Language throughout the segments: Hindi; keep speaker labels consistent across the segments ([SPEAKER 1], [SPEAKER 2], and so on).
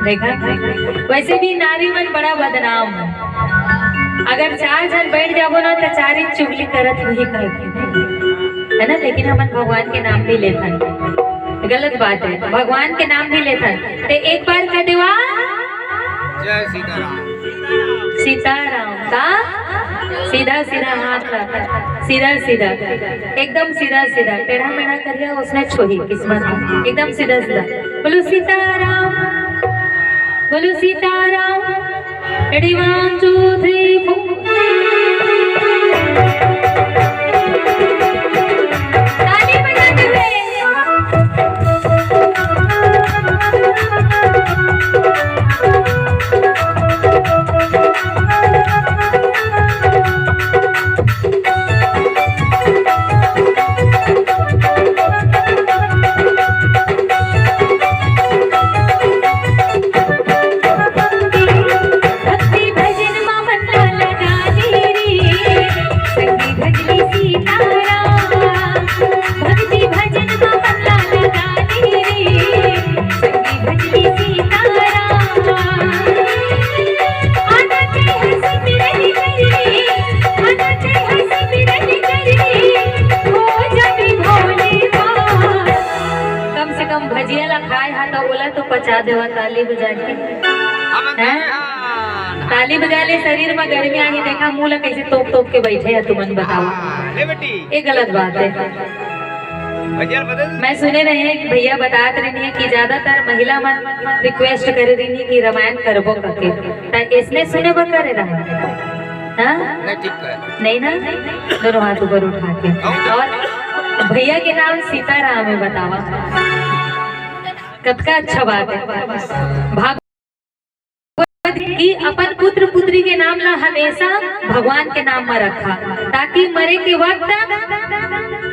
[SPEAKER 1] देखा, वैसे भी नारी मन बड़ा बदनाम है। अगर 4 जन बैठ जाबो ना तो 4 ही चुगली करत वही है ना। लेकिन हम भगवान के नाम भी लेथन, गलत बात है। भगवान के नाम भी लेथन ते एक बार कह देवा
[SPEAKER 2] जय सीताराम।
[SPEAKER 1] सीताराम का सीधा सीधा हाथ रखा, सीधा सीधा एकदम सीधा सीधा, टेढ़ा मेढ़ा करिया उसने छोड़ी किस्मत, एकदम सीधा सीधा बोलो सीताराम, बोलो सीताराम। रेडी 1 2 3 4 ताली बजाते हुए बचा देवा ताली बजा के, ताली बजा ले। शरीर में गर्मी आ गई, देखा मुंह कैसे तोप तोप के बैठे है, तुमन बताओ ये गलत बात है। मैं सुने रहे हैं भैया बताते रही है कि ज्यादातर महिला मन रिक्वेस्ट करे रही है कि रामायण करबो करके, इसने सुने वो करे रहा नहीं ना, दोनों हाथ ऊपर उठा के। और भैया के नाम सीताराम है, बतावा कतका अच्छा बात है। भागवत की अपन पुत्र पुत्री के नाम ला हमेशा भगवान के नाम में रखा, ताकि मरे के वक्त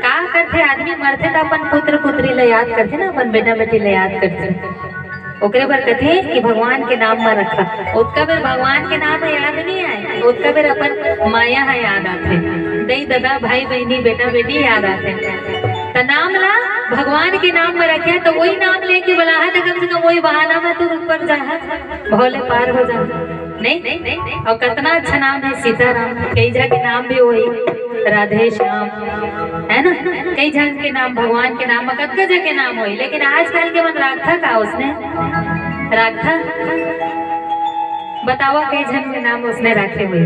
[SPEAKER 1] का करते आदमी मरते तो अपन पुत्र पुत्री ले याद करते ना, अपन बेटा बेटी ले याद करते, ओकरे पर कथे कि भगवान के नाम में रखा। उसका बेर भगवान के नाम में याद नहीं आए, उसका बेर अपन माया है याद आते, दई दादा भाई बहनी बेटा बेटी याद आते। तो नाम ला भगवान के नाम में रखे, तो वही नाम लेके बोला है तो कम से कम वही बहाना में तू ऊपर जा, भोले पार हो जा। नहीं, और कितना अच्छा नाम है सीताराम। कई जगह के नाम भी वही राधे श्याम है ना, कई जगह के नाम भगवान के नाम में कतका जगह के नाम हुई। लेकिन आजकल के मन राखा का उसने राखा, बताओ कई जन के नाम उसने रखे हुए।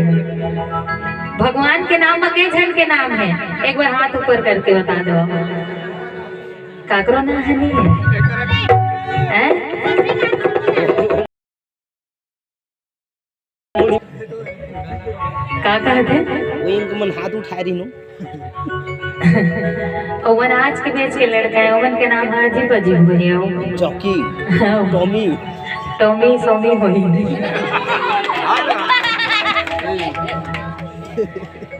[SPEAKER 1] भगवान के नाम में कई जन के नाम है, एक बार हाथ ऊपर करके बता दो। काकरो ना है नहीं है? का कहते
[SPEAKER 2] वही इनको मन हाथ उठा रही नो।
[SPEAKER 1] ओवन आज के बेच के लड़का है, ओवन के नाम हाजी पजी हुई है,
[SPEAKER 2] चौकी टॉमी
[SPEAKER 1] टॉमी सोमी हुई।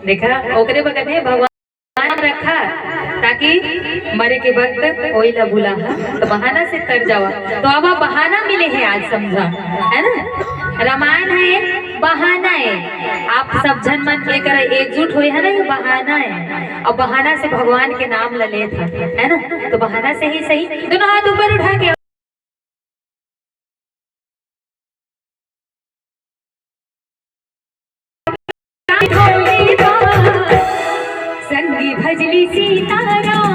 [SPEAKER 1] देखा ओकरे बगल में भगवान रखा, ताकि मरे के वक्त वही ला भूला तो बहाना से कर जावा। तो अब बहाना मिले है आज, समझा है ना। रामायण है बहाना है, आप सब जन मन लेकर एकजुट हुए है ना, ये बहाना है। और बहाना से भगवान के नाम ले लेता है ना, तो बहाना से ही सही। दोनों हाथ ऊपर उठा के संगी भजली सीताराम,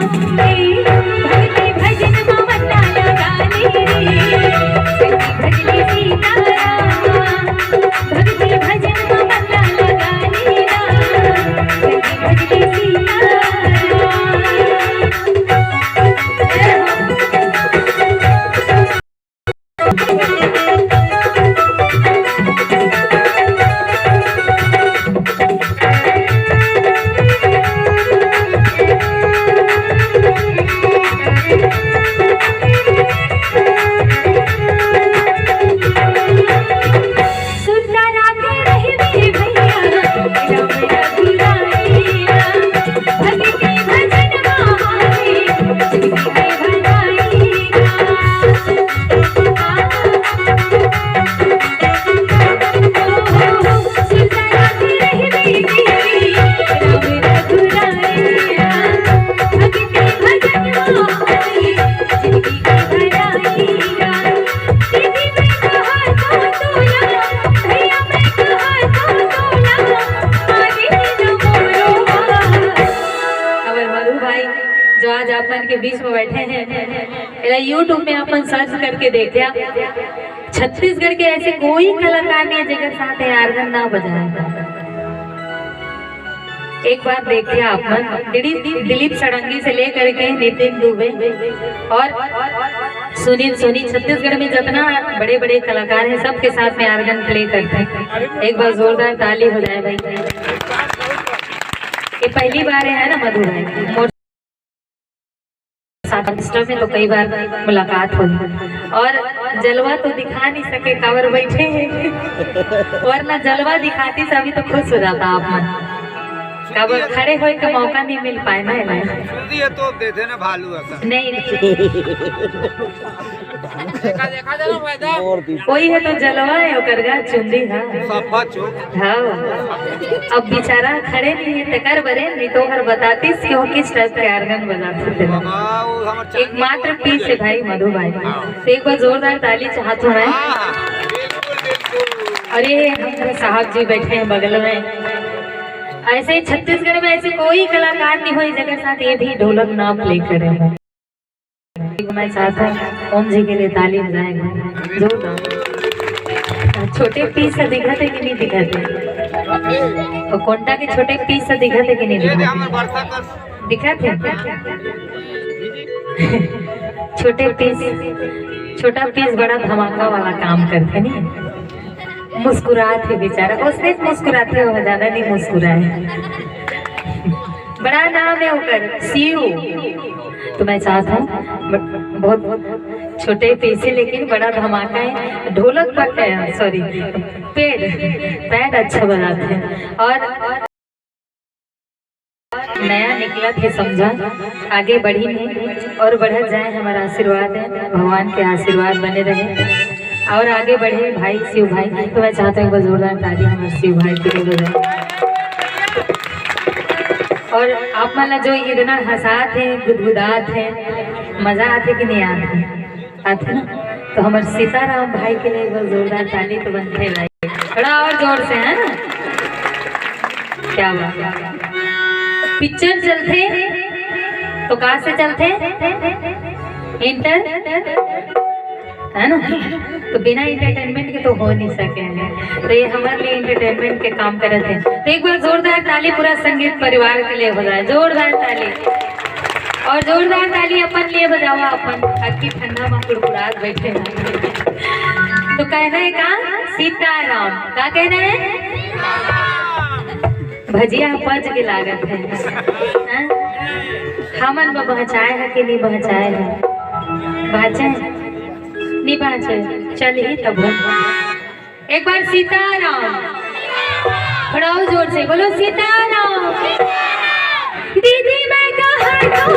[SPEAKER 1] भक्ति भजन ममता लगानी रे। संगी भजली सीताराम, भक्ति भजन ममता लगानी रा। संगी भजली सीताराम। यूट्यूब में अपन सर्च करके देखा छत्तीसगढ़ के ऐसे कोई कलाकार नहीं है जगह साथ आर्गन ना बजाए। एक बार देखिए अपन दिलीप सड़ंगी से लेकर के नितिन दुबे और सुनील सोनी, छत्तीसगढ़ में जितना बड़े बड़े कलाकार हैं सबके साथ में आर्गन प्ले करते हैं। एक बार जोरदार ताली हो जाए भाई। ये पहली बार है ना मधु भाई, में तो कई बार मुलाकात हुई और जलवा तो दिखा नहीं सके कावर बैठे हैं वरना जलवा दिखाती से अभी तो खुश हो जाता आप मन। काबर खड़े होए का मौका नहीं मिल पाए ना
[SPEAKER 2] ये तो दे देना भालू ऐसा
[SPEAKER 1] नहीं कोई है तो जलवा है ओकर गा चुंदी है
[SPEAKER 2] सफा चोक।
[SPEAKER 1] हाँ अब बेचारा खड़े नहीं है तकर बरे नहीं तो हर बताती क्यों किस टाइप के आर्गन बजाते थे। एक मात्र पीस है भाई मधु भाई, तो एक बार जोरदार ताली चाहते हैं। और ये हमारे साहब जी बैठे हैं बगल में। ऐसे ही छत्तीसगढ़ में ऐसे कोई कलाकार नहीं हुई जगह साथ ये भी ढोलक ना प्ले करे हैं। मैं चाहता हूँ ओम जी के लिए ताली हो जाएगा जोरदार। छोटे पीस से दिखाते कि नहीं दिखाते? और कोंटा के छोटे पीस से दिखाते कि नहीं दिखाते? दिखाते छोटे पीस, छोटा पीस बड़ा धमाका वाला काम करते नहीं। मुस्कुराते बेचारा, उसने मुस्कुराते हो ज्यादा नहीं मुस्कुराए। बड़ा नाम है ओकर सीयू। तो मैं चाहता हूँ बहुत छोटे पैसे लेकिन बड़ा धमाका है। ढोलक पर सॉरी पैड अच्छा बनाते हैं और नया निकला थे समझा आगे बढ़ी नहीं और बढ़त जाए। हमारा आशीर्वाद है, भगवान के आशीर्वाद बने रहे और आगे बढ़े भाई शिव भाई। तो मैं चाहता हूँ जोरदार ताली हमारे शिव भाई के लिए बजाए। और आप माना जो इतना हंसात है गुदगुदात है मजा आते कि नहीं आते ना, तो हमारे सीताराम भाई के लिए बस जोरदार ताली तो बनते भाई थोड़ा और जोर से है ना। क्या बात, पिक्चर चलते तो कहाँ से चलते इंटर है ना, तो बिना इंटरटेनमेंट के तो हो नहीं सके। तो ये हमारे लिए इंटरटेनमेंट के काम करे थे। तो एक बार जोरदार ताली पूरा संगीत परिवार के लिए बजाए, जोरदार ताली। और जोरदार ताली अपन लिए बजावा अपन अति ठंडा में कुड़कुड़ात बैठे। तो कहना है का सीताराम का कहना है भजिया पच के लागत है। हमन में बहचाए है कि नहीं बहचाए है? बहचे नहीं बहचे चल ही तब एक बार सीताराम थोड़ा जोर से बोलो सीताराम। दीदी मैं कहा तो